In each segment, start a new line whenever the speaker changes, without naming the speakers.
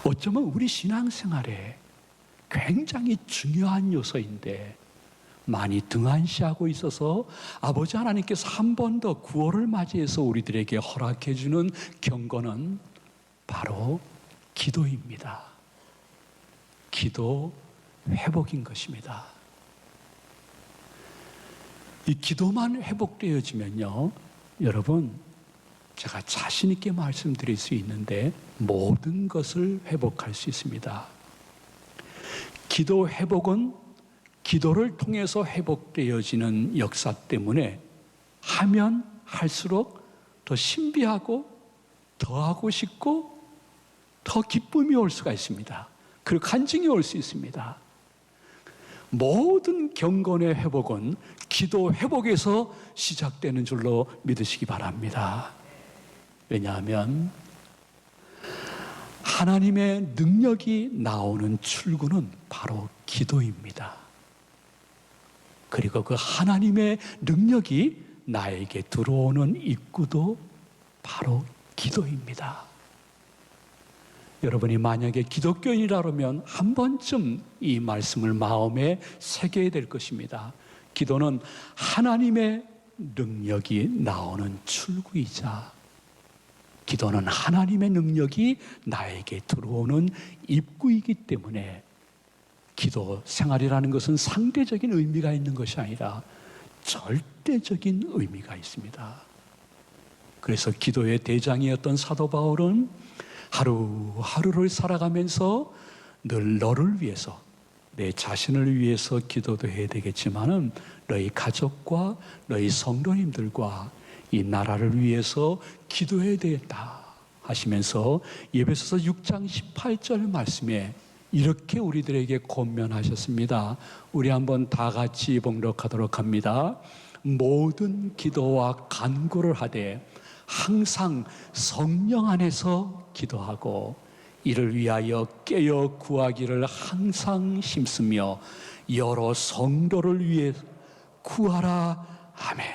어쩌면 우리 신앙생활에 굉장히 중요한 요소인데 많이 등한시하고 있어서 아버지 하나님께서 한 번 더 구원을 맞이해서 우리들에게 허락해 주는 경고는 바로 기도입니다. 기도 회복인 것입니다. 이 기도만 회복되어지면요, 여러분, 제가 자신 있게 말씀드릴 수 있는데 모든 것을 회복할 수 있습니다. 기도 회복은 기도를 통해서 회복되어지는 역사 때문에 하면 할수록 더 신비하고 더 하고 싶고 더 기쁨이 올 수가 있습니다. 그리고 간증이 올 수 있습니다. 모든 경건의 회복은 기도 회복에서 시작되는 줄로 믿으시기 바랍니다. 왜냐하면 하나님의 능력이 나오는 출구는 바로 기도입니다. 그리고 그 하나님의 능력이 나에게 들어오는 입구도 바로 기도입니다. 여러분이 만약에 기독교인이라면 한 번쯤 이 말씀을 마음에 새겨야 될 것입니다. 기도는 하나님의 능력이 나오는 출구이자 기도는 하나님의 능력이 나에게 들어오는 입구이기 때문에 기도 생활이라는 것은 상대적인 의미가 있는 것이 아니라 절대적인 의미가 있습니다. 그래서 기도의 대장이었던 사도 바울은 하루하루를 살아가면서 늘 너를 위해서, 내 자신을 위해서 기도도 해야 되겠지만은 너희 가족과 너희 성도님들과 이 나라를 위해서 기도해야 되겠다 하시면서 에베소서 6장 18절 말씀에 이렇게 우리들에게 권면하셨습니다. 우리 한번 다 같이 봉독하도록 합니다. 모든 기도와 간구를 하되 항상 성령 안에서 기도하고 이를 위하여 깨어 구하기를 항상 힘쓰며 여러 성도를 위해 구하라. 아멘.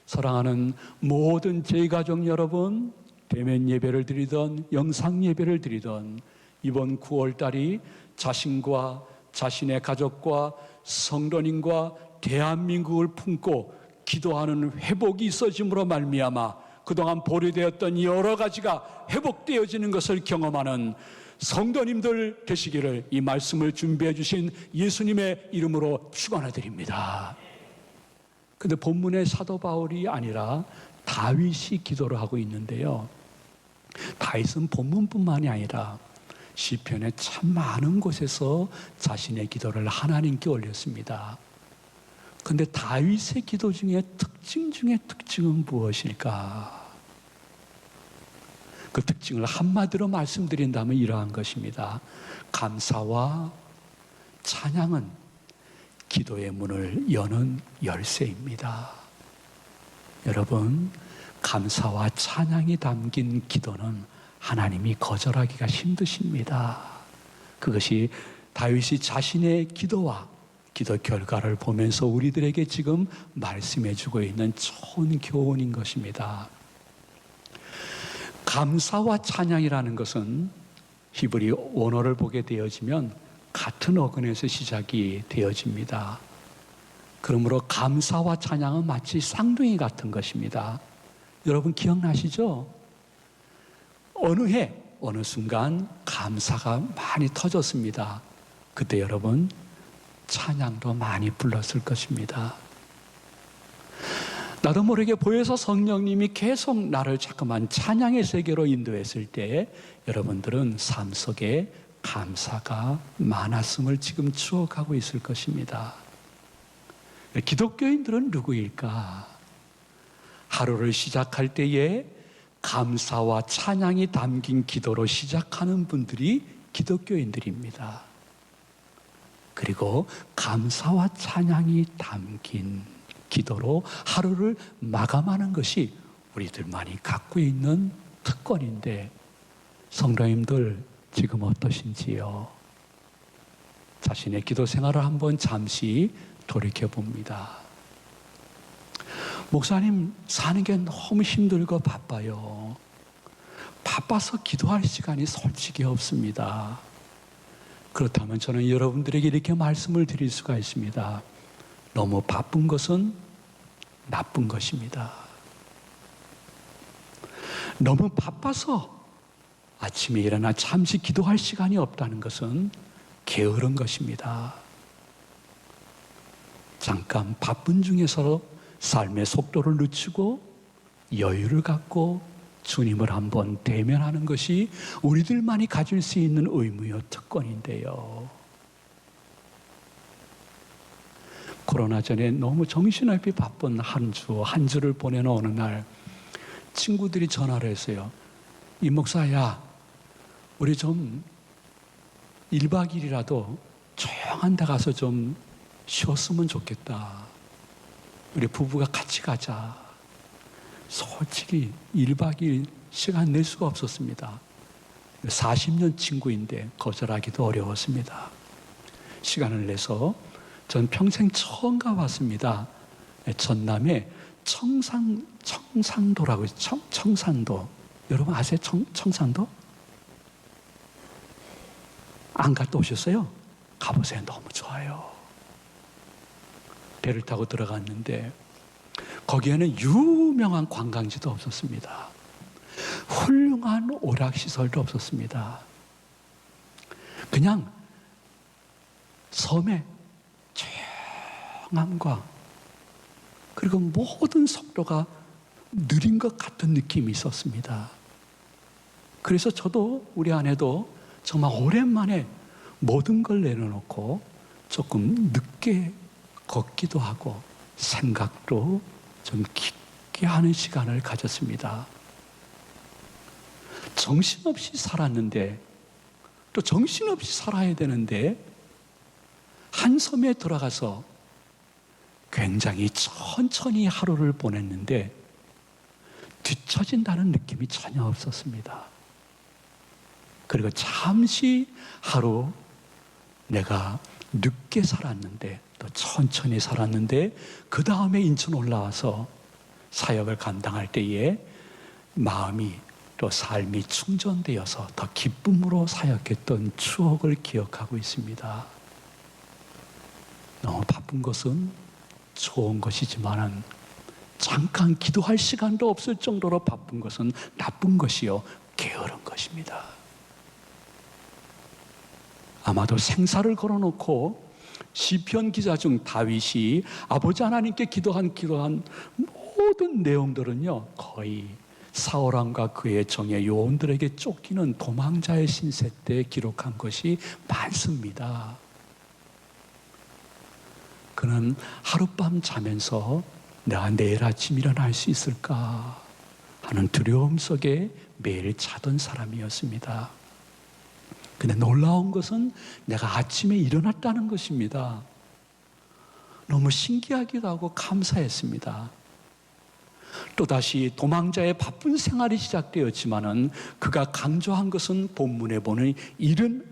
사랑하는 모든 제가족 여러분, 대면 예배를 드리던 영상 예배를 드리던 이번 9월달이 자신과 자신의 가족과 성도님과 대한민국을 품고 기도하는 회복이 있어짐으로 말미암아 그동안 보류되었던 여러 가지가 회복되어지는 것을 경험하는 성도님들 되시기를 이 말씀을 준비해 주신 예수님의 이름으로 축원해드립니다. 근데 본문의 사도 바울이 아니라 다윗이 기도를 하고 있는데요, 다윗은 본문뿐만이 아니라 시편에 참 많은 곳에서 자신의 기도를 하나님께 올렸습니다. 그런데 다윗의 기도 중에 특징 중에 특징은 무엇일까? 그 특징을 한마디로 말씀드린다면 이러한 것입니다. 감사와 찬양은 기도의 문을 여는 열쇠입니다. 여러분, 감사와 찬양이 담긴 기도는 하나님이 거절하기가 힘드십니다. 그것이 다윗이 자신의 기도와 기도 결과를 보면서 우리들에게 지금 말씀해 주고 있는 좋은 교훈인 것입니다. 감사와 찬양이라는 것은 히브리 원어를 보게 되어지면 같은 어근에서 시작이 되어집니다. 그러므로 감사와 찬양은 마치 쌍둥이 같은 것입니다. 여러분 기억나시죠? 어느 해 어느 순간 감사가 많이 터졌습니다. 그때 여러분 찬양도 많이 불렀을 것입니다. 나도 모르게 보여서 성령님이 계속 나를 자꾸만 찬양의 세계로 인도했을 때 여러분들은 삶 속에 감사가 많았음을 지금 추억하고 있을 것입니다. 기독교인들은 누구일까? 하루를 시작할 때에 감사와 찬양이 담긴 기도로 시작하는 분들이 기독교인들입니다. 그리고 감사와 찬양이 담긴 기도로 하루를 마감하는 것이 우리들만이 갖고 있는 특권인데 성도님들 지금 어떠신지요? 자신의 기도 생활을 한번 잠시 돌이켜봅니다. 목사님, 사는 게 너무 힘들고 바빠요. 바빠서 기도할 시간이 솔직히 없습니다. 그렇다면 저는 여러분들에게 이렇게 말씀을 드릴 수가 있습니다. 너무 바쁜 것은 나쁜 것입니다. 너무 바빠서 아침에 일어나 잠시 기도할 시간이 없다는 것은 게으른 것입니다. 잠깐 바쁜 중에서 삶의 속도를 늦추고 여유를 갖고 주님을 한번 대면하는 것이 우리들만이 가질 수 있는 의무요 특권인데요. 코로나 전에 너무 정신없이 바쁜 한 주를 보내는 어느 날 친구들이 전화를 했어요. 이 목사야, 우리 좀 1박 2일이라도 조용한 데 가서 좀 쉬었으면 좋겠다. 우리 부부가 같이 가자. 솔직히 1박 2일 시간 낼 수가 없었습니다. 40년 친구인데 거절하기도 어려웠습니다. 시간을 내서 전 평생 처음 가봤습니다. 전남에 청산도라고 있죠. 청산도. 여러분 아세요? 청산도? 안 갔다 오셨어요? 가보세요. 너무 좋아요. 배를 타고 들어갔는데 거기에는 유명한 관광지도 없었습니다. 훌륭한 오락시설도 없었습니다. 그냥 섬의 조용함과 그리고 모든 속도가 느린 것 같은 느낌이 있었습니다. 그래서 저도 우리 아내도 정말 오랜만에 모든 걸 내려놓고 조금 늦게 걷기도 하고 생각도 좀 깊게 하는 시간을 가졌습니다. 정신없이 살았는데 또 정신없이 살아야 되는데 한 섬에 들어가서 굉장히 천천히 하루를 보냈는데 뒤처진다는 느낌이 전혀 없었습니다. 그리고 잠시 하루 내가 늦게 살았는데 또 천천히 살았는데 그 다음에 인천 올라와서 사역을 감당할 때에 마음이 또 삶이 충전되어서 더 기쁨으로 사역했던 추억을 기억하고 있습니다. 너무 바쁜 것은 좋은 것이지만은 잠깐 기도할 시간도 없을 정도로 바쁜 것은 나쁜 것이요 게으른 것입니다. 아마도 생사를 걸어놓고 시편 기자 중 다윗이 아버지 하나님께 기도한 모든 내용들은요 거의 사울왕과 그의 정예 요원들에게 쫓기는 도망자의 신세 때 기록한 것이 많습니다. 그는 하룻밤 자면서 내가 내일 아침 일어날 수 있을까 하는 두려움 속에 매일 자던 사람이었습니다. 근데 놀라운 것은 내가 아침에 일어났다는 것입니다. 너무 신기하기도 하고 감사했습니다. 또다시 도망자의 바쁜 생활이 시작되었지만은 그가 강조한 것은 본문에 보는 이른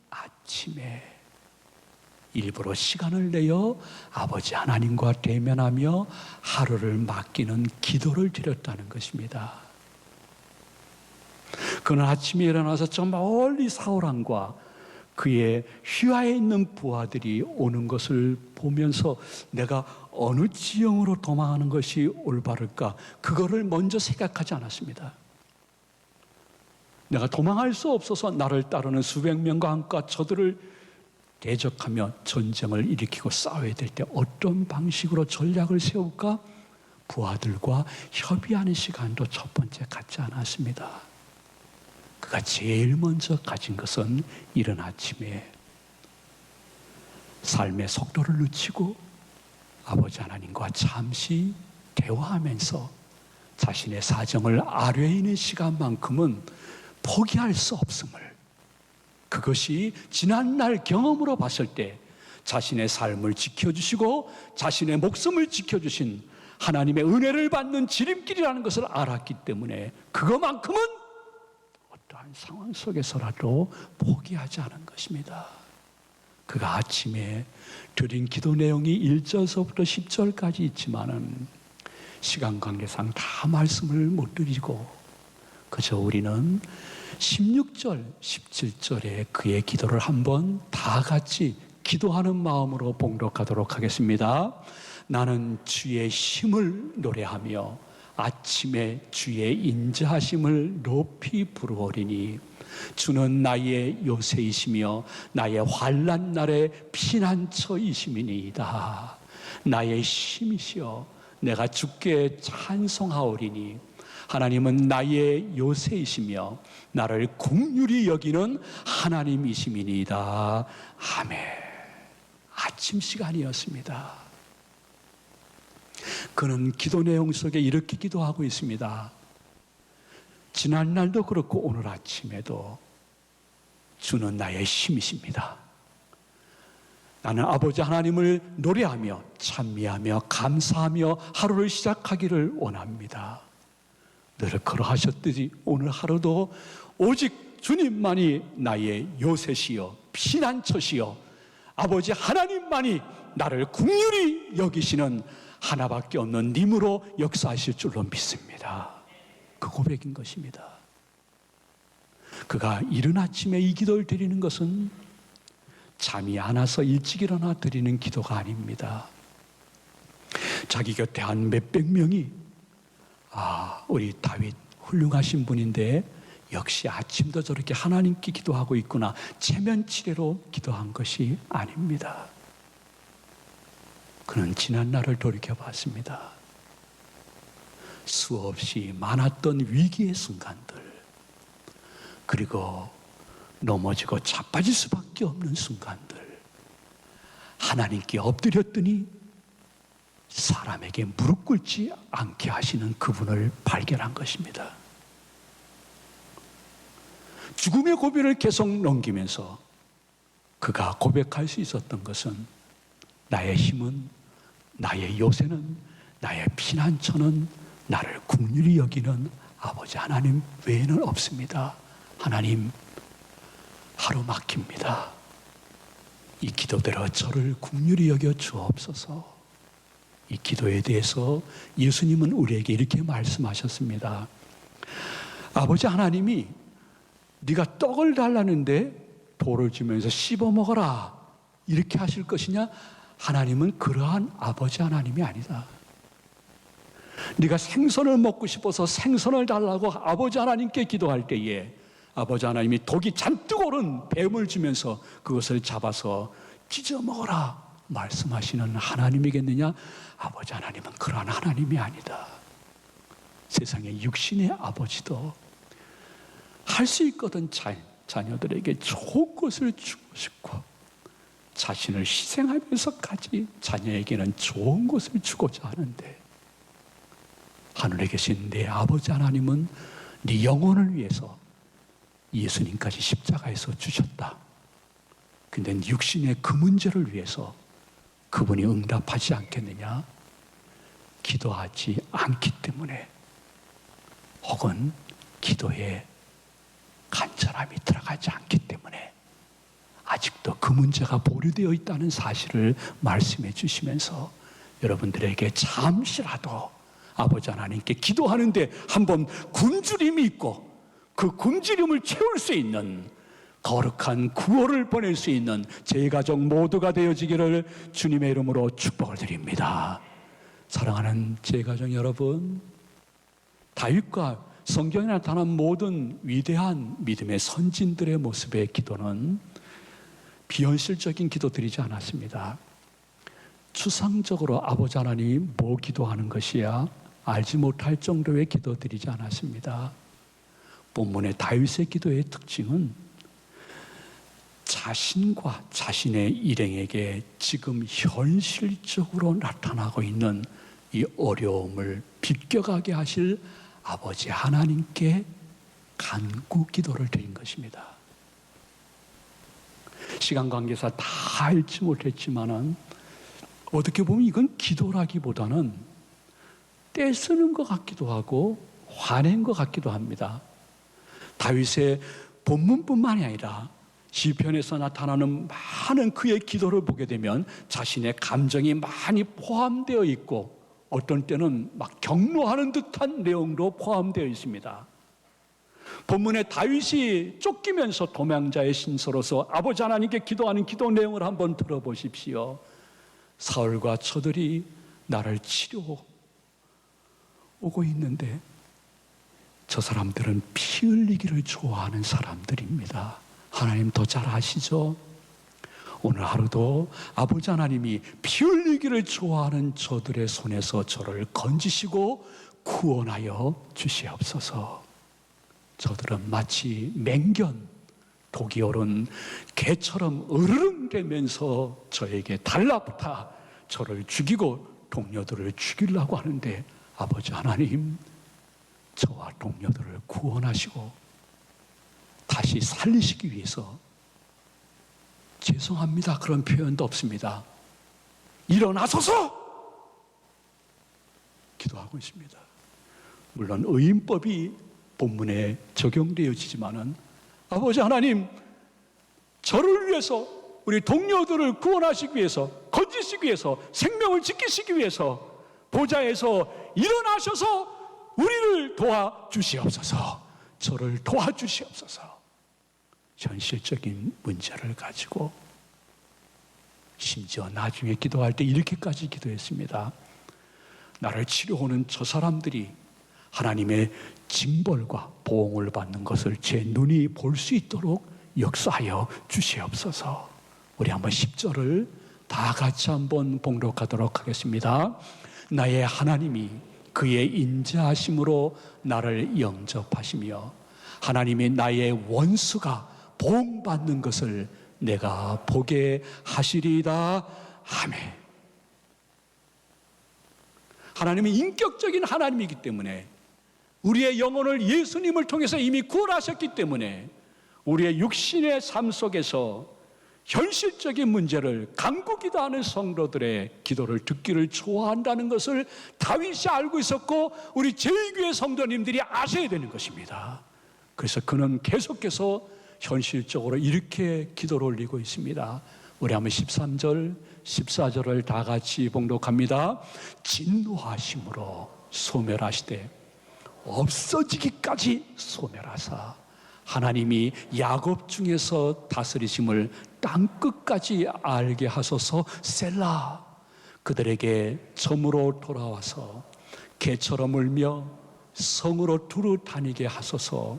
아침에 일부러 시간을 내어 아버지 하나님과 대면하며 하루를 맡기는 기도를 드렸다는 것입니다. 그는 아침에 일어나서 저 멀리 사울왕과 그의 휘하에 있는 부하들이 오는 것을 보면서 내가 어느 지형으로 도망하는 것이 올바를까 그거를 먼저 생각하지 않았습니다. 내가 도망할 수 없어서 나를 따르는 수백 명과 함께 저들을 대적하며 전쟁을 일으키고 싸워야 될 때 어떤 방식으로 전략을 세울까 부하들과 협의하는 시간도 첫 번째 갖지 않았습니다. 그가 제일 먼저 가진 것은 이른 아침에 삶의 속도를 늦추고 아버지 하나님과 잠시 대화하면서 자신의 사정을 아뢰이는 시간만큼은 포기할 수 없음을, 그것이 지난날 경험으로 봤을 때 자신의 삶을 지켜주시고 자신의 목숨을 지켜주신 하나님의 은혜를 받는 지름길이라는 것을 알았기 때문에 그것만큼은 어떠한 상황 속에서라도 포기하지 않은 것입니다. 그가 아침에 드린 기도 내용이 1절서부터 10절까지 있지만은 시간 관계상 다 말씀을 못 드리고 그저 우리는 16절, 17절에 그의 기도를 한번 다 같이 기도하는 마음으로 봉독하도록 하겠습니다. 나는 주의 힘을 노래하며 아침에 주의 인자하심을 높이 부르오리니 주는 나의 요새이시며 나의 환난 날의 피난처이심이니이다. 나의 힘이시여 내가 주께 찬송하오리니 하나님은 나의 요새이시며 나를 긍휼히 여기는 하나님이심이니이다. 아멘. 아침 시간이었습니다. 그는 기도 내용 속에 이렇게 기도하고 있습니다. 지난날도 그렇고 오늘 아침에도 주는 나의 힘이십니다. 나는 아버지 하나님을 노래하며 찬미하며 감사하며 하루를 시작하기를 원합니다. 늘 그러하셨듯이 오늘 하루도 오직 주님만이 나의 요새시여 피난처시여 아버지 하나님만이 나를 긍휼히 여기시는 하나밖에 없는 님으로 역사하실 줄로 믿습니다. 그 고백인 것입니다. 그가 이른 아침에 이 기도를 드리는 것은 잠이 안 와서 일찍 일어나 드리는 기도가 아닙니다. 자기 곁에 한 몇백 명이 우리 다윗 훌륭하신 분인데 역시 아침도 저렇게 하나님께 기도하고 있구나 체면치레로 기도한 것이 아닙니다. 그는 지난 날을 돌이켜봤습니다. 수없이 많았던 위기의 순간들, 그리고 넘어지고 자빠질 수밖에 없는 순간들, 하나님께 엎드렸더니 사람에게 무릎 꿇지 않게 하시는 그분을 발견한 것입니다. 죽음의 고비를 계속 넘기면서 그가 고백할 수 있었던 것은 나의 힘은, 나의 요새는, 나의 피난처는 나를 긍휼히 여기는 아버지 하나님 외에는 없습니다. 하나님, 하루 막힙니다. 이 기도대로 저를 긍휼히 여겨 주옵소서. 이 기도에 대해서 예수님은 우리에게 이렇게 말씀하셨습니다. 아버지 하나님이 네가 떡을 달라는데 돌을 주면서 씹어 먹어라 이렇게 하실 것이냐? 하나님은 그러한 아버지 하나님이 아니다. 네가 생선을 먹고 싶어서 생선을 달라고 아버지 하나님께 기도할 때에 아버지 하나님이 독이 잔뜩 오른 뱀을 주면서 그것을 잡아서 찢어 먹어라 말씀하시는 하나님이겠느냐? 아버지 하나님은 그러한 하나님이 아니다. 세상의 육신의 아버지도 할 수 있거든 자녀들에게 좋은 것을 주고 싶고 자신을 희생하면서까지 자녀에게는 좋은 것을 주고자 하는데 하늘에 계신 내 아버지 하나님은 네 영혼을 위해서 예수님까지 십자가에서 주셨다. 근데 육신의 그 문제를 위해서 그분이 응답하지 않겠느냐? 기도하지 않기 때문에, 혹은 기도에 간절함이 들어가지 않기 때문에 아직도 그 문제가 보류되어 있다는 사실을 말씀해 주시면서 여러분들에게 잠시라도 아버지 하나님께 기도하는데 한번 굶주림이 있고 그 굶주림을 채울 수 있는 거룩한 구원을 보낼 수 있는 제 가족 모두가 되어지기를 주님의 이름으로 축복을 드립니다. 사랑하는 제 가족 여러분, 다윗과 성경에 나타난 모든 위대한 믿음의 선진들의 모습의 기도는 비현실적인 기도드리지 않았습니다. 추상적으로 아버지 하나님이 뭐 기도하는 것이야 알지 못할 정도의 기도드리지 않았습니다. 본문의 다윗의 기도의 특징은 자신과 자신의 일행에게 지금 현실적으로 나타나고 있는 이 어려움을 비껴가게 하실 아버지 하나님께 간구 기도를 드린 것입니다. 시간 관계상 다 읽지 못했지만은 어떻게 보면 이건 기도라기보다는 떼쓰는 것 같기도 하고 화낸 것 같기도 합니다. 다윗의 본문뿐만이 아니라 시편에서 나타나는 많은 그의 기도를 보게 되면 자신의 감정이 많이 포함되어 있고 어떤 때는 막 격노하는 듯한 내용도 포함되어 있습니다. 본문에 다윗이 쫓기면서 도망자의 신서로서 아버지 하나님께 기도하는 기도 내용을 한번 들어보십시오. 사울과 저들이 나를 치려오고 있는데 저 사람들은 피 흘리기를 좋아하는 사람들입니다. 하나님 더 잘 아시죠? 오늘 하루도 아버지 하나님이 피 흘리기를 좋아하는 저들의 손에서 저를 건지시고 구원하여 주시옵소서. 저들은 마치 맹견, 독이 오른 개처럼 으르렁대면서 저에게 달라붙어 저를 죽이고 동료들을 죽이려고 하는데 아버지 하나님, 저와 동료들을 구원하시고 다시 살리시기 위해서 죄송합니다 그런 표현도 없습니다. 일어나소서! 기도하고 있습니다. 물론 의인법이 본문에 적용되어지지만은 아버지 하나님, 저를 위해서, 우리 동료들을 구원하시기 위해서, 건지시기 위해서, 생명을 지키시기 위해서 보좌에서 일어나셔서 우리를 도와주시옵소서. 저를 도와주시옵소서. 현실적인 문제를 가지고 심지어 나중에 기도할 때 이렇게까지 기도했습니다. 나를 치료하는 저 사람들이 하나님의 징벌과 보응을 받는 것을 제 눈이 볼 수 있도록 역사하여 주시옵소서. 우리 한번 10절을 다 같이 한번 봉독하도록 하겠습니다. 나의 하나님이 그의 인자하심으로 나를 영접하시며 하나님이 나의 원수가 보응받는 것을 내가 보게 하시리이다. 아멘. 하나님은 인격적인 하나님이기 때문에, 우리의 영혼을 예수님을 통해서 이미 구원하셨기 때문에 우리의 육신의 삶 속에서 현실적인 문제를 간구기도하는 성도들의 기도를 듣기를 좋아한다는 것을 다윗이 알고 있었고 우리 제2교회 성도님들이 아셔야 되는 것입니다. 그래서 그는 계속해서 현실적으로 이렇게 기도를 올리고 있습니다. 우리 한번 13절, 14절을 다 같이 봉독합니다. 진노하심으로 소멸하시되 없어지기까지 소멸하사 하나님이 야곱 중에서 다스리심을 땅끝까지 알게 하소서. 셀라. 그들에게 점으로 돌아와서 개처럼 울며 성으로 두루 다니게 하소서.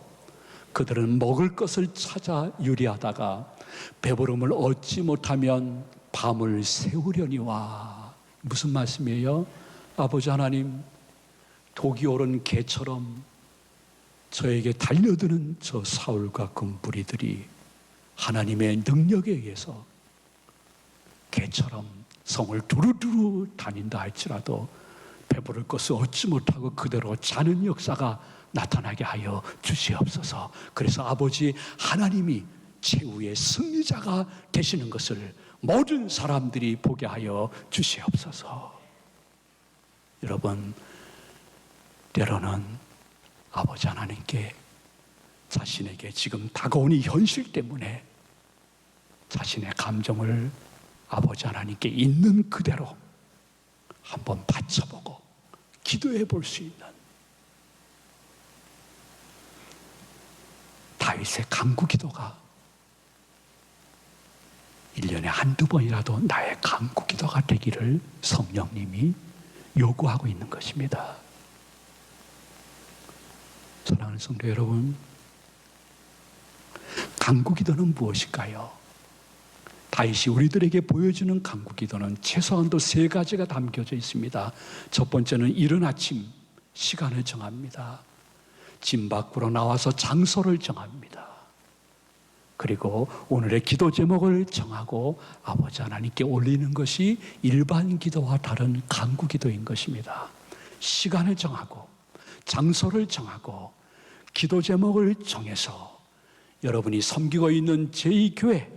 그들은 먹을 것을 찾아 유리하다가 배부름을 얻지 못하면 밤을 새우려니와. 무슨 말씀이에요? 아버지 하나님, 독이 오른 개처럼 저에게 달려드는 저 사울과 그 무리들이 하나님의 능력에 의해서 개처럼 성을 두루두루 다닌다 할지라도 배부를 것을 얻지 못하고 그대로 자는 역사가 나타나게 하여 주시옵소서. 그래서 아버지 하나님이 최후의 승리자가 되시는 것을 모든 사람들이 보게 하여 주시옵소서. 여러분, 때로는 아버지 하나님께 자신에게 지금 다가오는 이 현실 때문에 자신의 감정을 아버지 하나님께 있는 그대로 한번 바쳐보고 기도해 볼 수 있는 다윗의 간구 기도가 1년에 한두 번이라도 나의 간구 기도가 되기를 성령님이 요구하고 있는 것입니다. 사랑하는 성도 여러분, 간구 기도는 무엇일까요? 다윗이 우리들에게 보여주는 간구 기도는 최소한도 3가지가 담겨져 있습니다. 첫 번째는 이른 아침 시간을 정합니다. 집 밖으로 나와서 장소를 정합니다. 그리고 오늘의 기도 제목을 정하고 아버지 하나님께 올리는 것이 일반 기도와 다른 간구 기도인 것입니다. 시간을 정하고 장소를 정하고 기도 제목을 정해서 여러분이 섬기고 있는 제2교회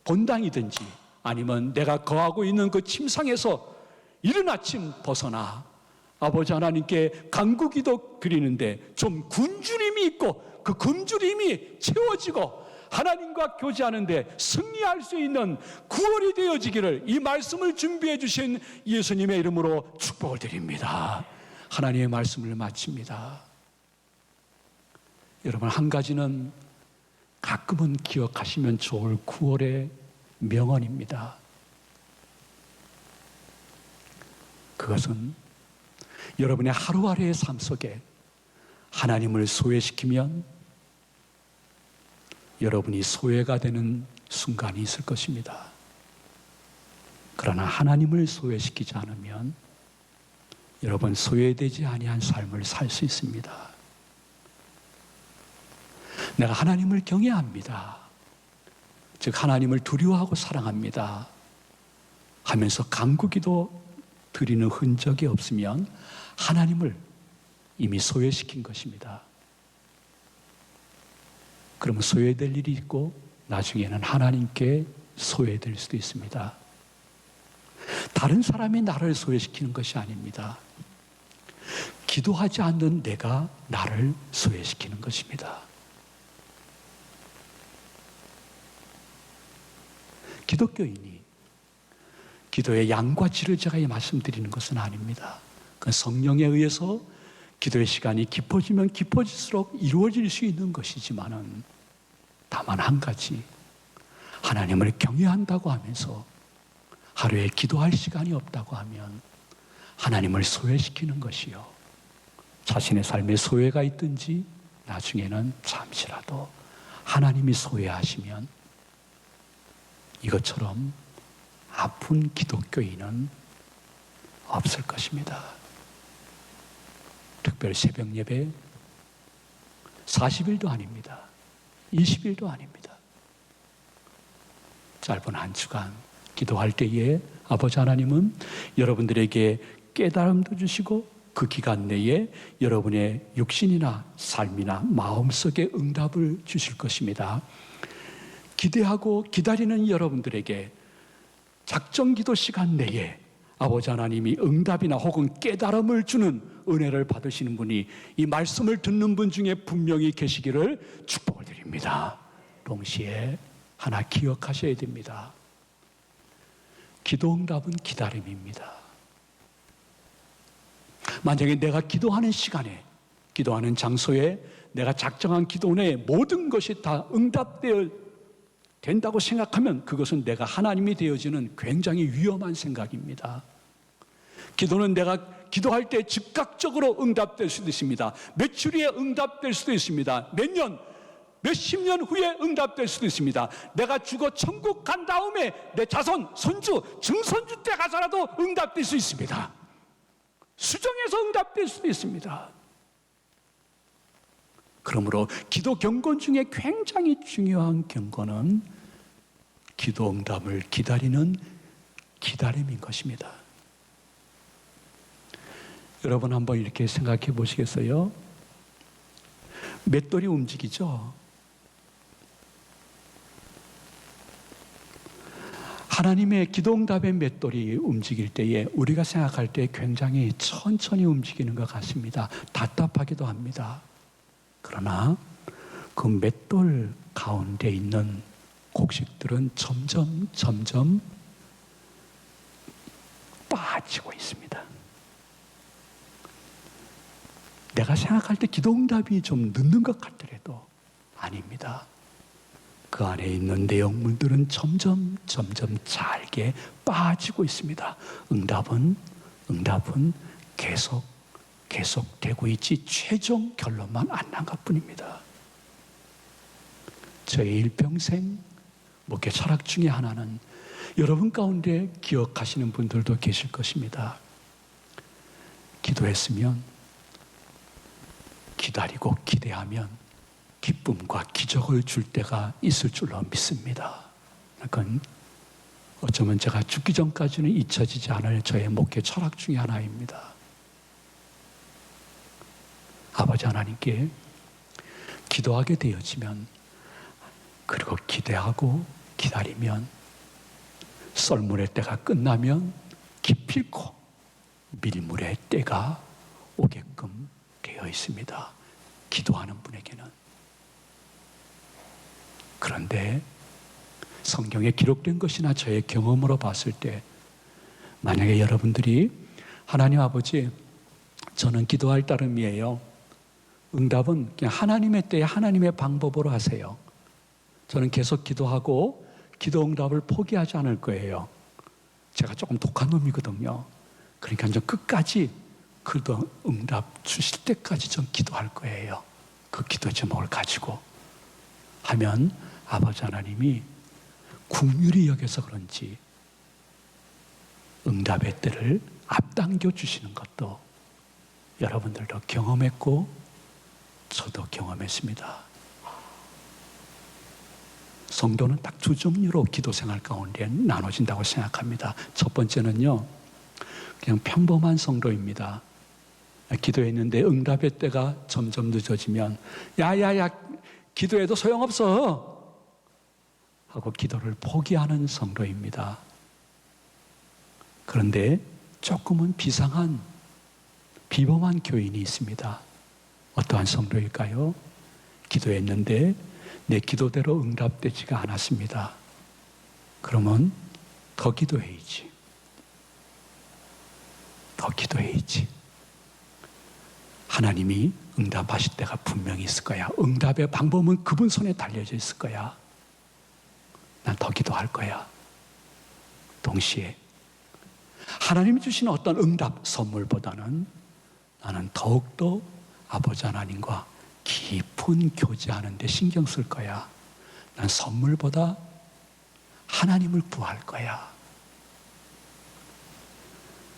본당이든지 아니면 내가 거하고 있는 그 침상에서 이른 아침 벗어나 아버지 하나님께 간구 기도 드리는데 좀 굶주림이 있고 그 굶주림이 채워지고 하나님과 교제하는데 승리할 수 있는 9월이 되어지기를 이 말씀을 준비해 주신 예수님의 이름으로 축복을 드립니다. 하나님의 말씀을 마칩니다. 여러분, 한 가지는 가끔은 기억하시면 좋을 9월의 명언입니다. 그것은 여러분의 하루하루의 삶 속에 하나님을 소외시키면 여러분이 소외가 되는 순간이 있을 것입니다. 그러나 하나님을 소외시키지 않으면 여러분 소외되지 아니한 삶을 살 수 있습니다. 내가 하나님을 경외합니다. 즉 하나님을 두려워하고 사랑합니다 하면서 간구기도 드리는 흔적이 없으면 하나님을 이미 소외시킨 것입니다. 그러면 소외될 일이 있고 나중에는 하나님께 소외될 수도 있습니다. 다른 사람이 나를 소외시키는 것이 아닙니다. 기도하지 않는 내가 나를 소외시키는 것입니다. 기독교인이 기도의 양과 질을 제가 말씀드리는 것은 아닙니다. 그건 성령에 의해서 기도의 시간이 깊어지면 깊어질수록 이루어질 수 있는 것이지만은 다만 한 가지, 하나님을 경외한다고 하면서 하루에 기도할 시간이 없다고 하면 하나님을 소외시키는 것이요, 자신의 삶에 소외가 있든지 나중에는 잠시라도 하나님이 소외하시면 이것처럼 아픈 기독교인은 없을 것입니다. 특별 새벽 예배 40일도 아닙니다. 20일도 아닙니다. 짧은 한 주간 기도할 때에 아버지 하나님은 여러분들에게 깨달음도 주시고 그 기간 내에 여러분의 육신이나 삶이나 마음속에 응답을 주실 것입니다. 기대하고 기다리는 여러분들에게 작정 기도 시간 내에 아버지 하나님이 응답이나 혹은 깨달음을 주는 은혜를 받으시는 분이 이 말씀을 듣는 분 중에 분명히 계시기를 축복을 드립니다. 동시에 하나 기억하셔야 됩니다. 기도 응답은 기다림입니다. 만약에 내가 기도하는 시간에, 기도하는 장소에 내가 작정한 기도 내에 모든 것이 다 응답되어 된다고 생각하면 그것은 내가 하나님이 되어지는 굉장히 위험한 생각입니다. 기도는 내가 기도할 때 즉각적으로 응답될 수도 있습니다. 며칠 후에 응답될 수도 있습니다. 몇 년, 몇십 년 후에 응답될 수도 있습니다. 내가 죽어 천국 간 다음에 내 자손, 손주, 증손주 때 가서라도 응답될 수 있습니다. 수정해서 응답될 수도 있습니다. 그러므로 기도 경건 중에 굉장히 중요한 경건은 기도 응답을 기다리는 기다림인 것입니다. 여러분 한번 이렇게 생각해 보시겠어요? 맷돌이 움직이죠? 하나님의 기도 응답의 맷돌이 움직일 때에 우리가 생각할 때 굉장히 천천히 움직이는 것 같습니다. 답답하기도 합니다. 그러나 그 맷돌 가운데 있는 곡식들은 점점 빠지고 있습니다. 내가 생각할 때 기도응답이 좀 늦는 것 같더라도 아닙니다. 그 안에 있는 내용물들은 점점 잘게 빠지고 있습니다. 응답은 계속 되고 있지 최종 결론만 안 난 것뿐입니다. 저의 일평생 목회 철학 중에 하나는 여러분 가운데 기억하시는 분들도 계실 것입니다. 기도했으면, 기다리고 기대하면 기쁨과 기적을 줄 때가 있을 줄로 믿습니다. 그건 어쩌면 제가 죽기 전까지는 잊혀지지 않을 저의 목회 철학 중에 하나입니다. 아버지 하나님께 기도하게 되어지면, 그리고 기대하고 기다리면 썰물의 때가 끝나면 기필코 밀물의 때가 오게끔 되어 있습니다. 기도하는 분에게는. 그런데 성경에 기록된 것이나 저의 경험으로 봤을 때, 만약에 여러분들이 하나님 아버지, 저는 기도할 따름이에요. 응답은 그냥 하나님의 때에 하나님의 방법으로 하세요. 저는 계속 기도하고 기도 응답을 포기하지 않을 거예요. 제가 조금 독한 놈이거든요. 그러니까 전 끝까지 그 응답 주실 때까지 전 기도할 거예요. 그 기도 제목을 가지고 하면 아버지 하나님이 긍휼히 여겨서 그런지 응답의 때를 앞당겨 주시는 것도 여러분들도 경험했고 저도 경험했습니다. 성도는 딱 두 종류로 기도 생활 가운데 나눠진다고 생각합니다. 첫 번째는요, 그냥 평범한 성도입니다. 기도했는데 응답의 때가 점점 늦어지면 야야야 기도해도 소용없어 하고 기도를 포기하는 성도입니다. 그런데 조금은 비상한 비범한 교인이 있습니다. 어떠한 성도일까요? 기도했는데 내 기도대로 응답되지가 않았습니다. 그러면 더 기도해야지. 더 기도해야지. 하나님이 응답하실 때가 분명히 있을 거야. 응답의 방법은 그분 손에 달려져 있을 거야. 난 더 기도할 거야. 동시에 하나님이 주시는 어떤 응답 선물보다는 나는 더욱더 아버지 하나님과 깊은 교제하는 데 신경 쓸 거야. 난 선물보다 하나님을 구할 거야.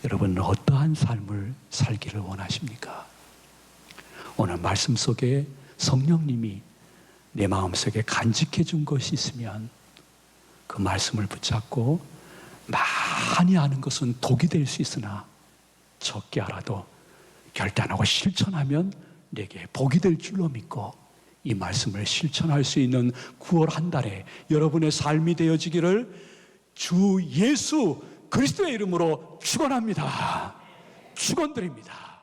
여러분은 어떠한 삶을 살기를 원하십니까? 오늘 말씀 속에 성령님이 내 마음속에 간직해 준 것이 있으면 그 말씀을 붙잡고 많이 아는 것은 독이 될 수 있으나 적게 알아도 결단하고 실천하면 내게 복이 될 줄로 믿고 이 말씀을 실천할 수 있는 9월 한 달에 여러분의 삶이 되어지기를 주 예수 그리스도의 이름으로 축원합니다. 축원드립니다.